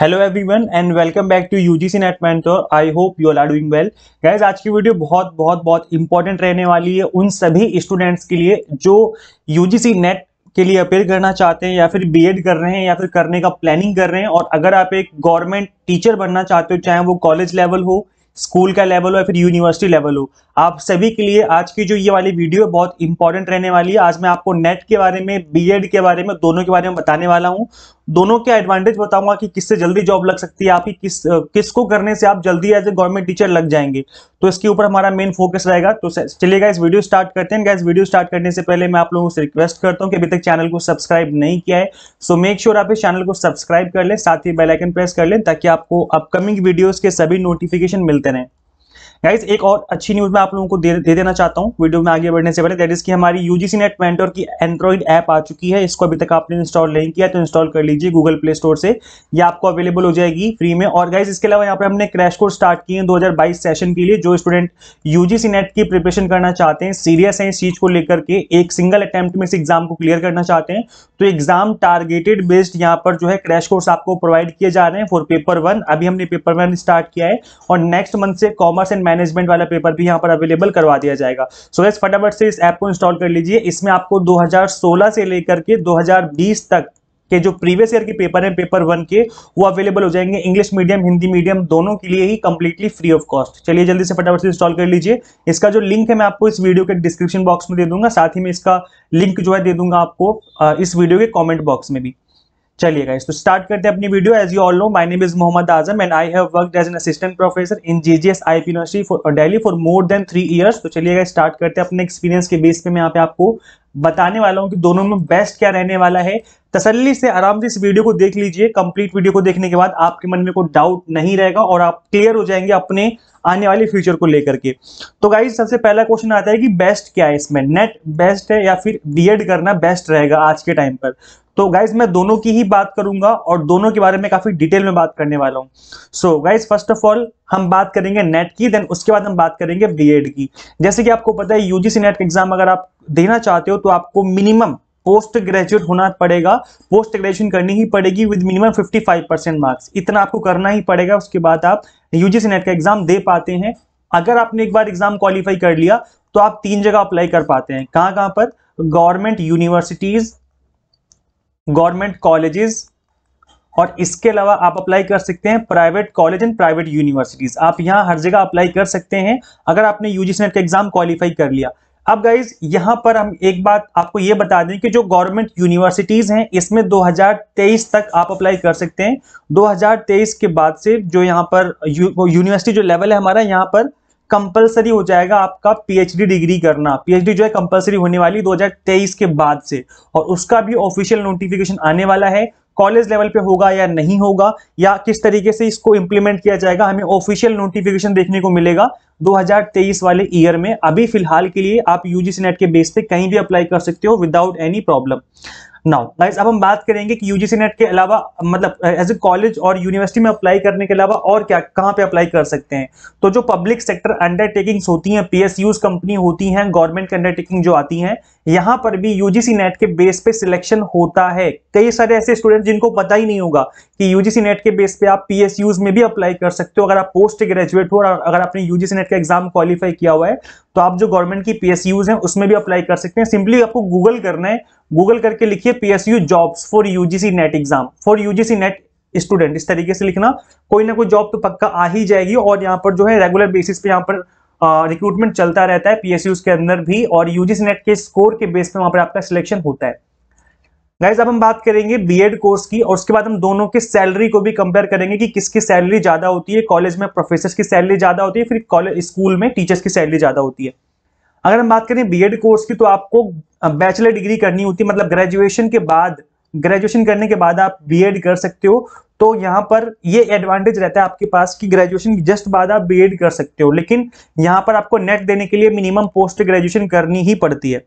Hello everyone and welcome back to UGC NET mentor. I hope you all are doing well. Guys, आज की video बहुत बहुत बहुत important रहने वाली है उन सभी स्टूडेंट्स के लिए जो यूजीसी नेट के लिए अपेयर करना चाहते हैं या फिर बीएड कर रहे हैं या फिर करने का प्लानिंग कर रहे हैं। और अगर आप एक गवर्नमेंट टीचर बनना चाहते हो, चाहे वो कॉलेज लेवल हो, स्कूल का लेवल हो या फिर यूनिवर्सिटी लेवल हो, आप सभी के लिए आज की जो ये वाली वीडियो है बहुत इंपॉर्टेंट रहने वाली है। आज मैं आपको नेट के बारे में, बीएड के बारे में, दोनों के बारे में बताने वाला हूं। दोनों के एडवांटेज बताऊंगा कि किससे जल्दी जॉब लग सकती है आपकी, किसको करने से आप जल्दी एज ए गवर्नमेंट टीचर लग जाएंगे। तो इसके ऊपर हमारा मेन फोकस रहेगा। तो चलिए गाइस, वीडियो स्टार्ट करते हैं। गाइस, वीडियो स्टार्ट करने से पहले मैं आप लोगों से रिक्वेस्ट करता हूं कि अभी तक चैनल को सब्सक्राइब नहीं किया है, सो मेक श्योर आप इस चैनल को सब्सक्राइब कर लें, साथ ही बेल आइकन प्रेस कर लें ताकि आपको अपकमिंग वीडियोस के सभी नोटिफिकेशन मिलते रहें। गाइस, एक और अच्छी न्यूज मैं आप लोगों को दे देना चाहता हूं वीडियो में आगे बढ़ने से पहले, दैट इज कि हमारी यूजीसी नेट मेंटर की एंड्रॉइड ऐप आ चुकी है। इसको अभी तक आपने इंस्टॉल नहीं किया तो इंस्टॉल कर लीजिए गूगल प्ले स्टोर से, ये आपको अवेलेबल हो जाएगी फ्री में। और गाइस, इसके अलावा यहाँ पे हमने क्रैश कोर्स स्टार्ट किए हैं 2022 सेशन के लिए। जो स्टूडेंट यूजीसी नेट की प्रिपरेशन करना चाहते हैं, सीरियस है इस चीज को लेकर के, एक सिंगल अटेम्प्ट में इस एग्जाम को क्लियर करना चाहते हैं, तो एग्जाम टारगेटेड बेस्ड यहाँ पर जो है क्रैश कोर्स आपको प्रोवाइड किए जा रहे हैं फॉर पेपर 1। अभी हमने पेपर 1 स्टार्ट किया है और नेक्स्ट मंथ से कॉमर्स एंड मैनेजमेंट वाला पेपर भी यहाँ पर अवेलेबल करवा दिया जाएगा। सो गाइस, फटाफट से इस ऐप को इंस्टॉल कर लीजिए। इसमें आपको 2016 से लेकर के 2020 तक के जो प्रीवियस ईयर के पेपर हैं, पेपर 1 के, वो अवेलेबल हो जाएंगे। इंग्लिश मीडियम, हिंदी मीडियम, दोनों के लिए ही कंप्लीटली फ्री ऑफ कॉस्ट। चलिए जल्दी से फटाफट से इंस्टॉल कर लीजिए। इसका जो लिंक है मैं आपको इस वीडियो के डिस्क्रिप्शन बॉक्स में दे दूंगा, साथ ही में इसका लिंक जो है दे दूंगा आपको इस वीडियो के कॉमेंट बॉक्स में भी। चलिए गाइस, तो स्टार्ट करते हैं अपनी video. As you all know, my name is Mohammad Azam and I have worked as an assistant professor in GGS IP university for Delhi for more than 3 years. तो चलिए गाइस, स्टार्ट करते हैं। अपने एक्सपीरियंस के बेस पे मैं यहाँ पे आपको बताने वाला हूँ कि दोनों में बेस्ट क्या रहने वाला है। तसल्ली से आराम से इस वीडियो को देख लीजिए। कंप्लीट वीडियो को देखने के बाद आपके मन में कोई डाउट नहीं रहेगा और आप क्लियर हो जाएंगे अपने आने वाले फ्यूचर को लेकर के। तो गाइस, सबसे पहला क्वेश्चन आता है कि बेस्ट क्या है इसमें, नेट बेस्ट है या फिर बीएड करना बेस्ट रहेगा आज के टाइम पर। तो गाइस, मैं दोनों की ही बात करूंगा और दोनों के बारे में काफी डिटेल में बात करने वाला हूं। So guys, first of all हम बात करेंगे नेट की, देन उसके बाद हम बात करेंगे बीएड की। जैसे कि आपको पता है, यूजीसी नेट एग्जाम अगर आप देना चाहते हो तो आपको मिनिमम पोस्ट ग्रेजुएट होना पड़ेगा, पोस्ट ग्रेजुएशन करनी ही पड़ेगी विद मिनिमम 55% मार्क्स। इतना आपको करना ही पड़ेगा, उसके बाद आप यूजीसी नेट का एग्जाम दे पाते हैं। अगर आपने एक बार एग्जाम क्वालिफाई कर लिया तो आप 3 जगह अप्लाई कर पाते हैं। कहां कहां पर? गवर्नमेंट यूनिवर्सिटीज, गवर्नमेंट कॉलेजेस, और इसके अलावा आप अप्लाई कर सकते हैं private college and private universities. आप यहां हर जगह अप्लाई कर सकते हैं अगर आपने यूजीसी नेट का एग्जाम क्वालिफाई कर लिया। अब गाइज, यहां पर हम एक बात आपको यह बता दें कि जो गवर्नमेंट यूनिवर्सिटीज हैं, इसमें 2023 तक आप अप्लाई कर सकते हैं। 2023 के बाद से जो यहां पर यूनिवर्सिटी जो लेवल है हमारा, यहां पर कंपलसरी हो जाएगा आपका पीएचडी डिग्री करना। पीएचडी जो है कंपलसरी होने वाली 2023 के बाद से, और उसका भी ऑफिशियल नोटिफिकेशन आने वाला है। कॉलेज लेवल पे होगा या नहीं होगा, या किस तरीके से इसको इंप्लीमेंट किया जाएगा, हमें ऑफिशियल नोटिफिकेशन देखने को मिलेगा 2023 वाले ईयर में। अभी फिलहाल के लिए आप यूजीसी नेट के बेस पे कहीं भी अप्लाई कर सकते हो without any problem. Now guys, अब हम बात करेंगे कि यूजीसी नेट के अलावा, मतलब एज ए कॉलेज और यूनिवर्सिटी में अप्लाई करने के अलावा और क्या, कहां पे अप्लाई कर सकते हैं। तो जो पब्लिक सेक्टर अंडरटेकिंग्स होती हैं, पीएसयूज कंपनी होती हैं, गवर्नमेंट की अंडरटेकिंग जो आती हैं, यहां पर भी यूजीसी नेट के बेस पे सिलेक्शन होता है। कई सारे ऐसे स्टूडेंट जिनको पता ही नहीं होगा कि यूजीसी नेट के बेस पे आप पीएसयूज में भी अप्लाई कर सकते हो। अगर आप पोस्ट ग्रेजुएट हो और अगर आपने यूजीसी नेट का एग्जाम क्वालिफाई किया हुआ है तो आप जो गवर्नमेंट की पीएसयूज हैं उसमें भी अप्लाई कर सकते हैं। सिंपली आपको गूगल करना है, गूगल करके लिखिए PSU jobs for UGC net exam, for UGC net student, इस तरीके से लिखना। कोई ना कोई जॉब तो पक्का आ ही जाएगी। और यहाँ पर जो है रेगुलर बेसिस पे यहाँ पर रिक्रूटमेंट चलता रहता है पीएसयूज के अंदर भी, और यूजीसी नेट के स्कोर के बेस पे वहां पर आपका सिलेक्शन होता है। गाइस, अब हम बात करेंगे बीएड कोर्स की, और उसके बाद हम दोनों के सैलरी को भी कंपेयर करेंगे कि किसकी सैलरी ज्यादा होती है। कॉलेज में प्रोफेसर की सैलरी ज्यादा होती है, फिर कॉलेज स्कूल में टीचर्स की सैलरी ज्यादा होती है। अगर हम बात करें बीएड कोर्स की, तो आपको बैचलर डिग्री करनी होती है, मतलब ग्रेजुएशन के बाद, ग्रेजुएशन करने के बाद आप बीएड कर सकते हो। तो यहाँ पर ये एडवांटेज रहता है आपके पास कि ग्रेजुएशन के जस्ट बाद आप बीएड कर सकते हो, लेकिन यहाँ पर आपको नेट देने के लिए मिनिमम पोस्ट ग्रेजुएशन करनी ही पड़ती है।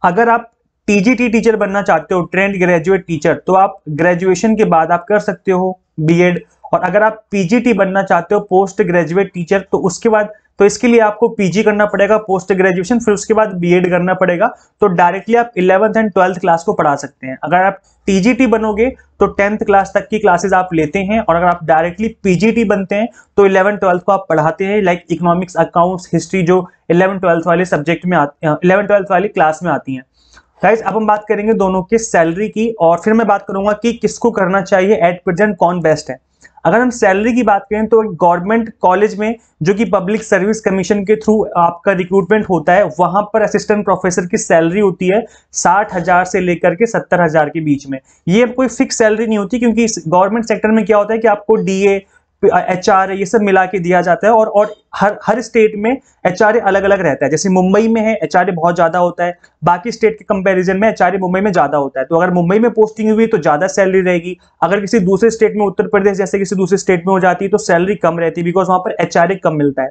अगर आप टीजीटी टीचर बनना चाहते हो, ट्रेंड ग्रेजुएट टीचर, तो आप ग्रेजुएशन के बाद आप कर सकते हो बीएड। और अगर आप पीजीटी बनना चाहते हो, पोस्ट ग्रेजुएट टीचर, तो उसके बाद तो इसके लिए आपको पीजी करना पड़ेगा, पोस्ट ग्रेजुएशन, फिर उसके बाद बीएड करना पड़ेगा। तो डायरेक्टली आप 11th एंड 12th क्लास को पढ़ा सकते हैं। अगर आप टीजीटी बनोगे तो 10th क्लास तक की क्लासेस आप लेते हैं, और अगर आप डायरेक्टली पीजीटी बनते हैं तो 11th 12th को आप पढ़ाते हैं, लाइक इकोनॉमिक्स, अकाउंट्स, हिस्ट्री, जो 11th 12th वाले सब्जेक्ट में 11th 12th वाली क्लास में आती हैं। गाइस अब हम बात करेंगे दोनों के सैलरी की, और फिर मैं बात करूंगा कि किसको करना चाहिए, एट प्रेजेंट कौन बेस्ट है। अगर हम सैलरी की बात करें तो गवर्नमेंट कॉलेज में जो कि पब्लिक सर्विस कमीशन के थ्रू आपका रिक्रूटमेंट होता है, वहां पर असिस्टेंट प्रोफेसर की सैलरी होती है 60,000 से लेकर के 70,000 के बीच में। ये कोई फिक्स सैलरी नहीं होती, क्योंकि गवर्नमेंट सेक्टर में क्या होता है कि आपको डीए, एचआर ये सब मिला के दिया जाता है, और हर स्टेट में एचआर अलग अलग रहता है। जैसे मुंबई में है एचआर बहुत ज्यादा होता है, बाकी स्टेट के कंपैरिजन में एचआर मुंबई में ज्यादा होता है। तो अगर मुंबई में पोस्टिंग हुई तो ज्यादा सैलरी रहेगी, अगर किसी दूसरे स्टेट में, उत्तर प्रदेश जैसे किसी दूसरे स्टेट में हो जाती है तो सैलरी कम रहती है, बिकॉज वहां पर एचआर कम मिलता है।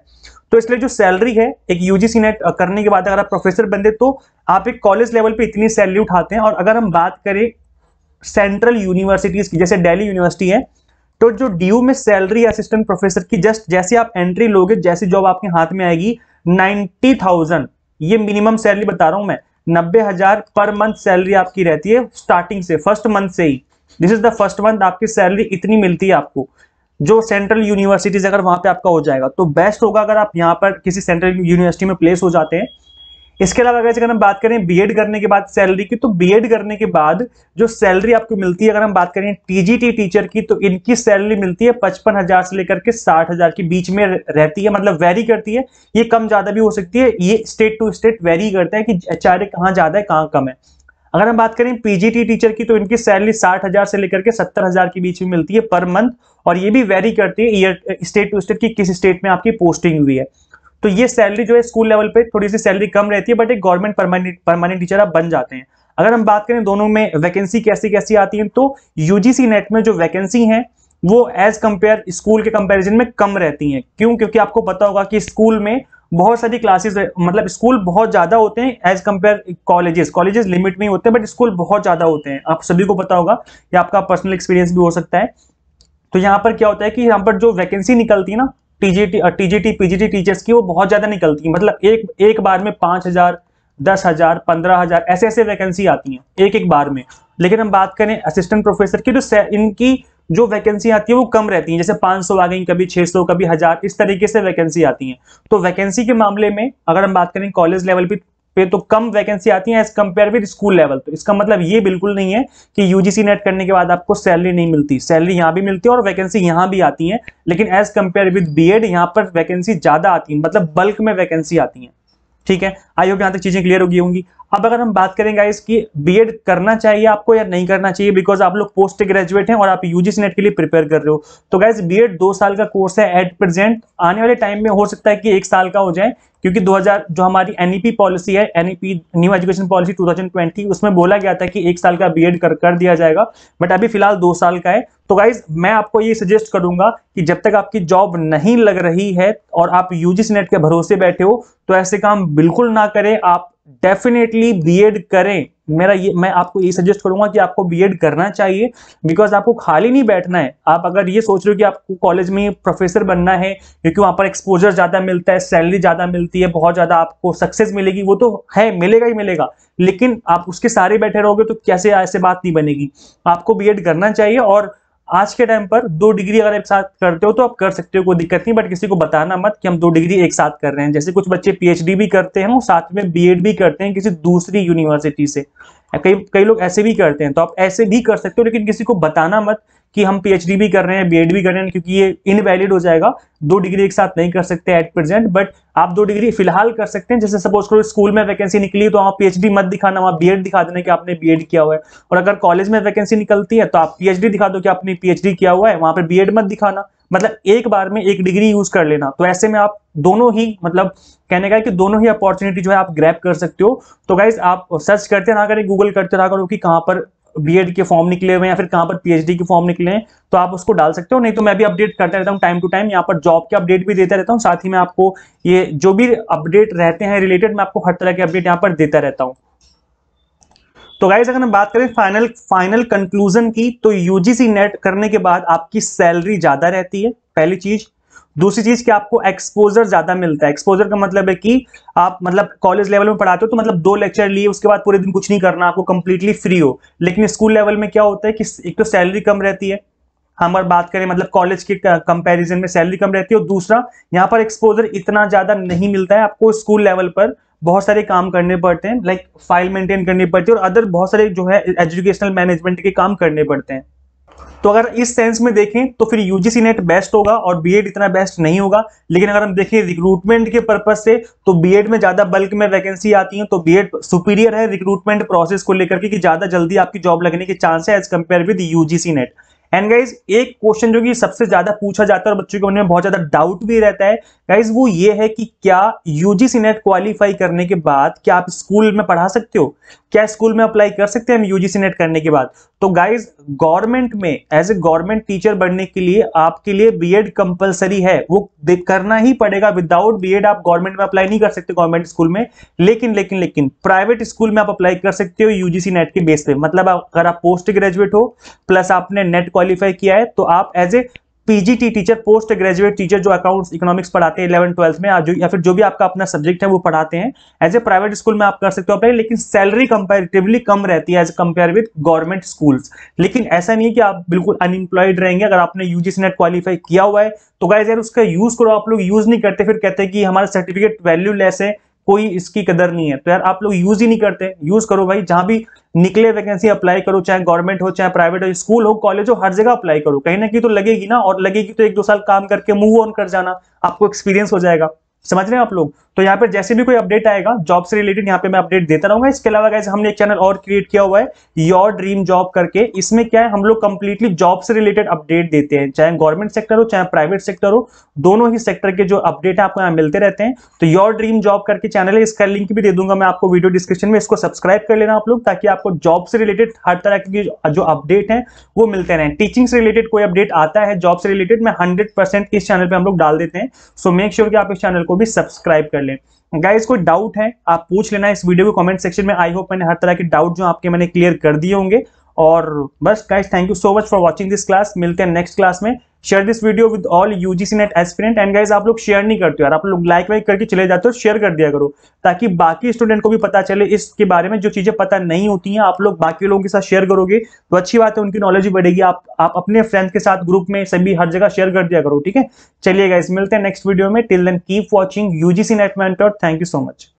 तो इसलिए जो सैलरी है, एक यूजीसी नेट करने के बाद अगर आप प्रोफेसर बनते तो आप एक कॉलेज लेवल पे इतनी सैलरी उठाते हैं। और अगर हम बात करें सेंट्रल यूनिवर्सिटीज की, जैसे दिल्ली यूनिवर्सिटी है, तो जो ड्यू में सैलरी असिस्टेंट प्रोफेसर की, जस्ट जैसे आप एंट्री लोगे, जैसी जॉब आपके हाथ में आएगी, 90,000, ये मिनिमम सैलरी बता रहा हूं मैं, 90,000 पर मंथ सैलरी आपकी रहती है स्टार्टिंग से, फर्स्ट मंथ से ही। This is the first month आपकी सैलरी इतनी मिलती है आपको, जो सेंट्रल यूनिवर्सिटीज अगर वहां पे आपका हो जाएगा तो बेस्ट होगा अगर आप यहाँ पर किसी सेंट्रल यूनिवर्सिटी में प्लेस हो जाते हैं। इसके अलावा अगर हम बात करें बीएड करने के बाद सैलरी की, तो बीएड करने के बाद जो सैलरी आपको मिलती है, अगर हम बात करें टीजीटी टीचर की, तो इनकी सैलरी मिलती है 55,000 से लेकर के 60,000 के बीच में रहती है, मतलब वेरी करती है, ये कम ज्यादा भी हो सकती है, ये स्टेट टू स्टेट वेरी करता है कि एचआरए कहाँ ज्यादा है कहाँ कम है। अगर हम बात करें पीजीटी टीचर की, तो इनकी सैलरी 60,000 से लेकर के 70,000 के बीच में मिलती है पर मंथ, और ये भी वेरी करती है ईयर, स्टेट टू स्टेट की किस स्टेट में आपकी पोस्टिंग हुई है। तो ये सैलरी जो है स्कूल लेवल पे थोड़ी सी सैलरी कम रहती है, बट एक गवर्नमेंट परमानेंट टीचर आप बन जाते हैं। अगर हम बात करें दोनों में वैकेंसी कैसी कैसी आती है, तो यूजीसी नेट में जो वैकेंसी है वो एज कंपेयर स्कूल के कंपैरिजन में कम रहती हैं। क्यों? क्योंकि आपको पता होगा कि स्कूल में बहुत सारी क्लासेस, मतलब स्कूल बहुत ज्यादा होते हैं एज कंपेयर कॉलेजेस लिमिट में ही होते हैं, बट स्कूल बहुत ज्यादा होते हैं, आप सभी को पता होगा, या आपका पर्सनल एक्सपीरियंस भी हो सकता है। तो यहाँ पर क्या होता है कि यहाँ पर जो वैकेंसी निकलती है ना टीजीटी पीजीटी टीचर्स की, वो बहुत ज्यादा निकलती है, मतलब एक बार में 5,000, 10,000, 15,000 ऐसे ऐसे वैकेंसी आती हैं एक बार में। लेकिन हम बात करें असिस्टेंट प्रोफेसर की, तो इनकी जो वैकेंसी आती है वो कम रहती है, जैसे 500 आ गई, कभी 600, कभी 1000, इस तरीके से वैकेंसी आती है। तो वैकेंसी के मामले में अगर हम बात करें कॉलेज लेवल पे तो कम वैकेंसी आती है as compare with school level. तो इसका मतलब ये बिल्कुल नहीं है कि यूजीसी नेट करने के बाद आपको सैलरी नहीं मिलती, सैलरी यहाँ भी मिलती है और वैकेंसी यहाँ भी आती है, लेकिन एज कंपेयर विद बीएड यहाँ पर वैकेंसी ज्यादा आती है, मतलब बल्क में वैकेंसी आती है। ठीक है, आई होप यहाँ तक चीजें क्लियर होगी होंगी। अब अगर हम बात करें गाइस कि बीएड करना चाहिए आपको या नहीं करना चाहिए, बिकॉज आप लोग पोस्ट ग्रेजुएट हैं और आप यूजीसी नेट के लिए प्रिपेयर कर रहे हो, तो गाइस बीएड 2 साल का कोर्स है एट प्रेजेंट। आने वाले टाइम में हो सकता है कि 1 साल का हो जाए, क्योंकि 2000 जो हमारी एनईपी पॉलिसी है, एनईपी न्यू एजुकेशन पॉलिसी 2020, उसमें बोला गया था कि 1 साल का बीएड कर दिया जाएगा, बट अभी फिलहाल 2 साल का है। तो गाइज मैं आपको ये सजेस्ट करूंगा कि जब तक आपकी जॉब नहीं लग रही है और आप यूजीसी नेट के भरोसे बैठे हो, तो ऐसे काम बिल्कुल ना करें, आप डेफिनेटली बीएड करें। मैं आपको ये सजेस्ट करूंगा कि आपको बीएड करना चाहिए, बिकॉज आपको खाली नहीं बैठना है। आप अगर ये सोच रहे हो कि आपको कॉलेज में प्रोफेसर बनना है क्योंकि वहां पर एक्सपोजर ज्यादा मिलता है, सैलरी ज्यादा मिलती है, बहुत ज्यादा आपको सक्सेस मिलेगी, वो तो है, मिलेगा ही मिलेगा, लेकिन आप उसके सारे बैठे रहोगे तो कैसे ऐसे बात नहीं बनेगी। आपको बीएड करना चाहिए, और आज के टाइम पर 2 डिग्री अगर एक साथ करते हो तो आप कर सकते हो, कोई दिक्कत नहीं, बट किसी को बताना मत कि हम 2 डिग्री एक साथ कर रहे हैं। जैसे कुछ बच्चे पीएचडी भी करते हैं और साथ में बीएड भी करते हैं किसी दूसरी यूनिवर्सिटी से, कई लोग ऐसे भी करते हैं, तो आप ऐसे भी कर सकते हो, लेकिन किसी को बताना मत कि हम पीएचडी भी कर रहे हैं, बीएड भी कर रहे हैं, क्योंकि ये इनवैलिड हो जाएगा। 2 डिग्री एक साथ नहीं कर सकते एट प्रेजेंट, बट आप 2 डिग्री फिलहाल कर सकते हैं। जैसे सपोज करो स्कूल में वैकेंसी निकली तो आप पीएचडी मत दिखाना, वहां बीएड दिखा देना कि आपने बीएड किया हुआ है, और अगर कॉलेज में वैकेंसी निकलती है तो आप पीएचडी दिखा दो कि आपने पीएचडी किया हुआ है, वहां पर बीएड मत दिखाना, मतलब एक बार में 1 डिग्री यूज कर लेना। तो ऐसे में आप दोनों ही, मतलब कहने का है कि दोनों ही अपॉर्चुनिटी जो है आप ग्रैब कर सकते हो। तो गाइज आप सर्च करते रहा करें, गूगल करते रहा करो कि कहां पर बीएड के फॉर्म निकले हुए हैं या फिर कहां पर पीएचडी के फॉर्म निकले हैं, तो आप उसको डाल सकते हो। नहीं तो मैं भी अपडेट करता रहता हूं टाइम टू टाइम, यहाँ पर जॉब के अपडेट भी देता रहता हूं, साथ ही में आपको ये जो भी अपडेट रहते हैं रिलेटेड, मैं आपको हर तरह के अपडेट यहाँ पर देता रहता हूं। तो गाइस अगर हम बात करें फाइनल कंक्लूजन की, तो यूजीसी नेट करने के बाद आपकी सैलरी ज्यादा रहती है, पहली चीज। दूसरी चीज कि आपको एक्सपोजर ज्यादा मिलता है। एक्सपोजर का मतलब है कि आप मतलब कॉलेज लेवल में पढ़ाते हो तो मतलब 2 लेक्चर लिए उसके बाद पूरे दिन कुछ नहीं करना, आपको कंप्लीटली फ्री हो। लेकिन स्कूल लेवल में क्या होता है कि एक तो सैलरी कम रहती है, हम अगर बात करें मतलब कॉलेज के कंपैरिजन में सैलरी कम रहती है, और दूसरा यहाँ पर एक्सपोजर इतना ज्यादा नहीं मिलता है। आपको स्कूल लेवल पर बहुत सारे काम करने पड़ते हैं, लाइक फाइल मेंटेन करनी पड़ती है और अदर बहुत सारे जो है एजुकेशनल मैनेजमेंट के काम करने पड़ते हैं। तो अगर इस सेंस में देखें तो फिर यूजीसी नेट बेस्ट होगा और बीएड इतना बेस्ट नहीं होगा। लेकिन अगर हम देखें रिक्रूटमेंट के पर्पज से तो बीएड में ज्यादा बल्क में वैकेंसी आती है, तो बीएड सुपीरियर है रिक्रूटमेंट प्रोसेस को लेकर के कि ज्यादा जल्दी आपकी जॉब लगने के चांस है as compare with UGC NET. And guys एक क्वेश्चन जो कि सबसे ज्यादा पूछा जाता है और बच्चों के मन में बहुत ज्यादा डाउट भी रहता है गाइज, वो ये है कि क्या यूजीसी नेट क्वालिफाई करने के बाद क्या आप स्कूल में पढ़ा सकते हो, क्या स्कूल में अप्लाई कर सकते हैं हम यूजीसी नेट करने के बाद। तो गाइज गवर्नमेंट में एज ए गवर्नमेंट टीचर बनने के लिए आपके लिए बीएड कंपलसरी है, वो करना ही पड़ेगा। विदाउट बीएड आप गवर्नमेंट में अप्लाई नहीं कर सकते गवर्नमेंट स्कूल में। लेकिन प्राइवेट स्कूल में आप अप्लाई कर सकते हो यूजीसी नेट के बेस पे। मतलब अगर आप पोस्ट ग्रेजुएट हो प्लस आपने नेट क्वालिफाई किया है तो आप as a PGT teacher, post graduate teacher जो अकाउंट्स इकोनॉमिक्स पढ़ाते हैं 11th-12th में या फिर जो भी आपका अपना सब्जेक्ट है वो पढ़ाते हैं, एज ए प्राइवेट स्कूल में आप कर सकते हो अप्लाई। लेकिन सैलरी कंपैरेटिवली कम रहती है as compare with government schools. लेकिन ऐसा नहीं है कि आप बिल्कुल अनएम्प्लॉयड रहेंगे अगर आपने यूजीसी नेट क्वालिफाई किया हुआ है। तो गाइस यार उसका यूज करो। आप लोग यूज नहीं करते, फिर कहते हैं कि हमारा सर्टिफिकेट वैल्यूलेस है, कोई इसकी कदर नहीं है। तो यार आप लोग यूज ही नहीं करते, यूज करो भाई। जहां भी निकले वैकेंसी अप्लाई करो, चाहे गवर्नमेंट हो चाहे प्राइवेट हो, स्कूल हो कॉलेज हो, हर जगह अप्लाई करो। कहीं ना कहीं तो लगेगी ना, और लगेगी तो 1-2 साल काम करके मूव ऑन कर जाना, आपको एक्सपीरियंस हो जाएगा। समझ रहे हैं आप लोग। तो यहाँ पर जैसे भी कोई अपडेट आएगा जॉब से रिलेटेड यहाँ पे मैं अपडेट देता रहूंगा। इसके अलावा गाइस हमने एक चैनल और क्रिएट किया हुआ है योर ड्रीम जॉब करके। इसमें क्या है, हम लोग कंप्लीटली जॉब से रिलेटेड अपडेट देते हैं, चाहे गवर्नमेंट सेक्टर हो चाहे प्राइवेट सेक्टर हो, दोनों ही सेक्टर के जो अपडेट है आपको यहाँ मिलते रहते हैं। तो योर ड्रीम जॉब करके चैनल है, इसका लिंक भी दे दूंगा मैं आपको वीडियो डिस्क्रिप्शन में। इसको सब्सक्राइब कर लेना आप लोग, ताकि आपको जॉब से रिलेटेड हर तरह की जो अपडेट है वो मिलते रहे। टीचिंग से रिलेटेड कोई अपडेट आता है जॉब से रिलेटेड, मैं 100% इस चैनल पे हम लोग डाल देते हैं। सो मेक श्योर कि आप इस चैनल को भी सब्सक्राइब कर लें। गाइस कोई डाउट है आप पूछ लेना इस वीडियो को कमेंट सेक्शन में। आई होप मैंने हर तरह के डाउट जो आपके मैंने क्लियर कर दिए होंगे। और बस guys thank you so much for watching this class. मिलते हैं नेक्स्ट क्लास में। Share this video with all UGC net aspirant. And guys आप लोग शेयर नहीं करते हो यार, आप लोग लाइक वाइक करके चले जाते हो, शेयर कर दिया करो ताकि बाकी स्टूडेंट को भी पता चले इसके बारे में। जो चीजें पता नहीं होती हैं आप लोग बाकी लोगों के साथ शेयर करोगे तो अच्छी बात है, उनकी नॉलेज भी बढ़ेगी। आप अपने फ्रेंड्स के साथ ग्रुप में सभी हर जगह शेयर कर दिया करो, ठीक है। चलिए गाइस मिलते हैं नेक्स्ट वीडियो में। Till then keep watching UGC NET mentor. Thank you so much.